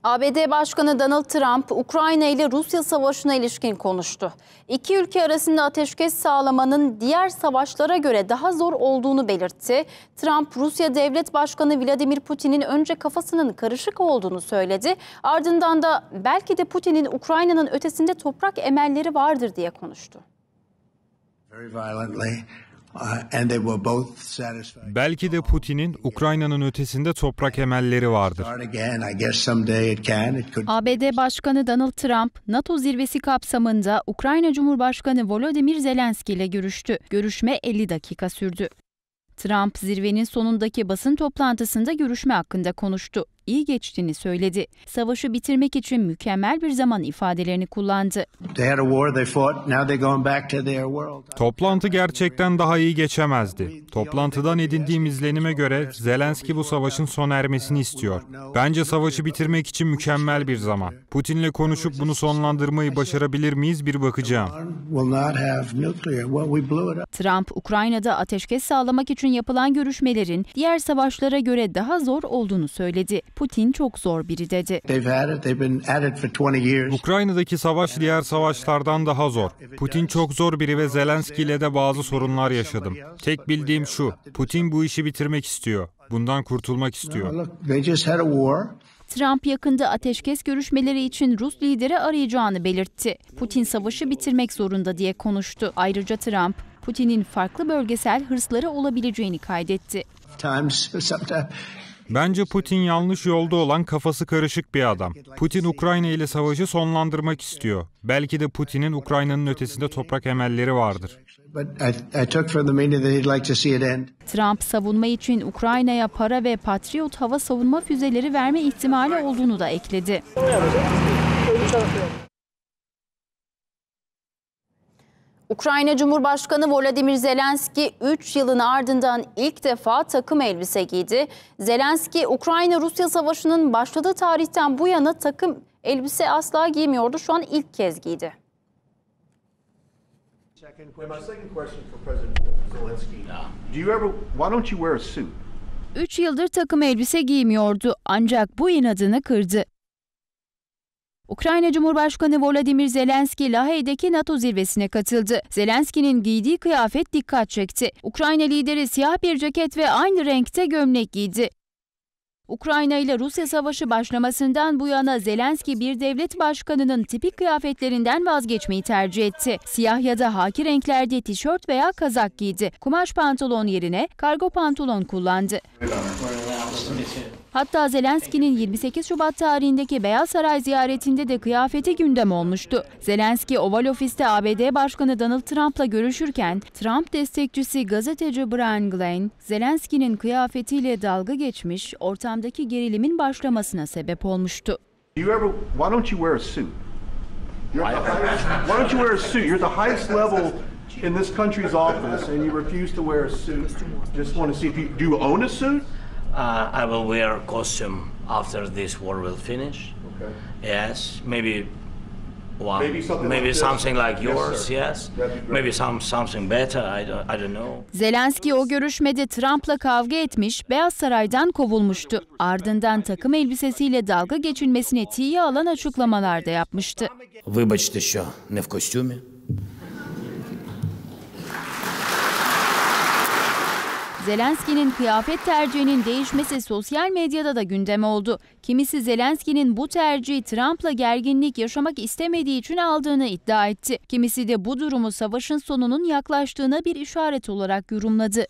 ABD Başkanı Donald Trump, Ukrayna ile Rusya savaşına ilişkin konuştu. İki ülke arasında ateşkes sağlamanın diğer savaşlara göre daha zor olduğunu belirtti. Trump, Rusya Devlet Başkanı Vladimir Putin'in önce kafasının karışık olduğunu söyledi. Ardından da belki de Putin'in Ukrayna'nın ötesinde toprak emelleri vardır diye konuştu. Belki de Putin'in Ukrayna'nın ötesinde toprak emelleri vardır. ABD Başkanı Donald Trump, NATO zirvesi kapsamında Ukrayna Cumhurbaşkanı Volodymyr Zelenski ile görüştü. Görüşme 50 dakika sürdü. Trump, zirvenin sonundaki basın toplantısında görüşme hakkında konuştu. İyi geçtiğini söyledi. Savaşı bitirmek için mükemmel bir zaman ifadelerini kullandı. Toplantı gerçekten daha iyi geçemezdi. Toplantıdan edindiğim izlenime göre Zelenski bu savaşın sona ermesini istiyor. Bence savaşı bitirmek için mükemmel bir zaman. Putin'le konuşup bunu sonlandırmayı başarabilir miyiz bir bakacağım. Trump, Ukrayna'da ateşkes sağlamak için yapılan görüşmelerin diğer savaşlara göre daha zor olduğunu söyledi. Putin çok zor biri dedi. Ukrayna'daki savaş diğer savaşlardan daha zor. Putin çok zor biri ve Zelenski ile de bazı sorunlar yaşadım. Tek bildiğim şu, Putin bu işi bitirmek istiyor. Bundan kurtulmak istiyor. Trump yakında ateşkes görüşmeleri için Rus lideri arayacağını belirtti. Putin savaşı bitirmek zorunda diye konuştu. Ayrıca Trump, Putin'in farklı bölgesel hırsları olabileceğini kaydetti. Bence Putin yanlış yolda olan kafası karışık bir adam. Putin Ukrayna ile savaşı sonlandırmak istiyor. Belki de Putin'in Ukrayna'nın ötesinde toprak emelleri vardır. Trump, savunma için Ukrayna'ya para ve Patriot hava savunma füzeleri verme ihtimali olduğunu da ekledi. Ukrayna Cumhurbaşkanı Volodymyr Zelenski 3 yılın ardından ilk defa takım elbise giydi. Zelenski, Ukrayna-Rusya savaşının başladığı tarihten bu yana takım elbise asla giymiyordu. Şu an ilk kez giydi. 3 yıldır takım elbise giymiyordu ancak bu inadını kırdı. Ukrayna Cumhurbaşkanı Volodymyr Zelenski, Lahey'deki NATO zirvesine katıldı. Zelenski'nin giydiği kıyafet dikkat çekti. Ukrayna lideri siyah bir ceket ve aynı renkte gömlek giydi. Ukrayna ile Rusya savaşı başlamasından bu yana Zelenski bir devlet başkanının tipik kıyafetlerinden vazgeçmeyi tercih etti. Siyah ya da haki renklerde tişört veya kazak giydi. Kumaş pantolon yerine kargo pantolon kullandı. Hatta Zelenski'nin 28 Şubat tarihindeki Beyaz Saray ziyaretinde de kıyafeti gündem olmuştu. Zelenski, Oval Ofis'te ABD Başkanı Donald Trump'la görüşürken, Trump destekçisi gazeteci Brian Glenn, Zelenski'nin kıyafetiyle dalga geçmiş, ortamdaki gerilimin başlamasına sebep olmuştu. In this country's office, and you refuse to wear a suit. Just want to see if you do you own a suit? I will wear a costume after this war will finish. Okay. Yes, maybe one, maybe something like yours. Yes, maybe something better. I don't know. Zelenski o görüşmede Trump'la kavga etmiş, Beyaz Saray'dan kovulmuştu. Ardından takım elbisesiyle dalga geçilmesine tiye alan açıklamalar da yapmıştı. Вибачте, що не в костюмі. Zelenski'nin kıyafet tercihinin değişmesi sosyal medyada da gündem oldu. Kimisi Zelenski'nin bu tercihi Trump'la gerginlik yaşamak istemediği için aldığını iddia etti. Kimisi de bu durumu savaşın sonunun yaklaştığına bir işaret olarak yorumladı.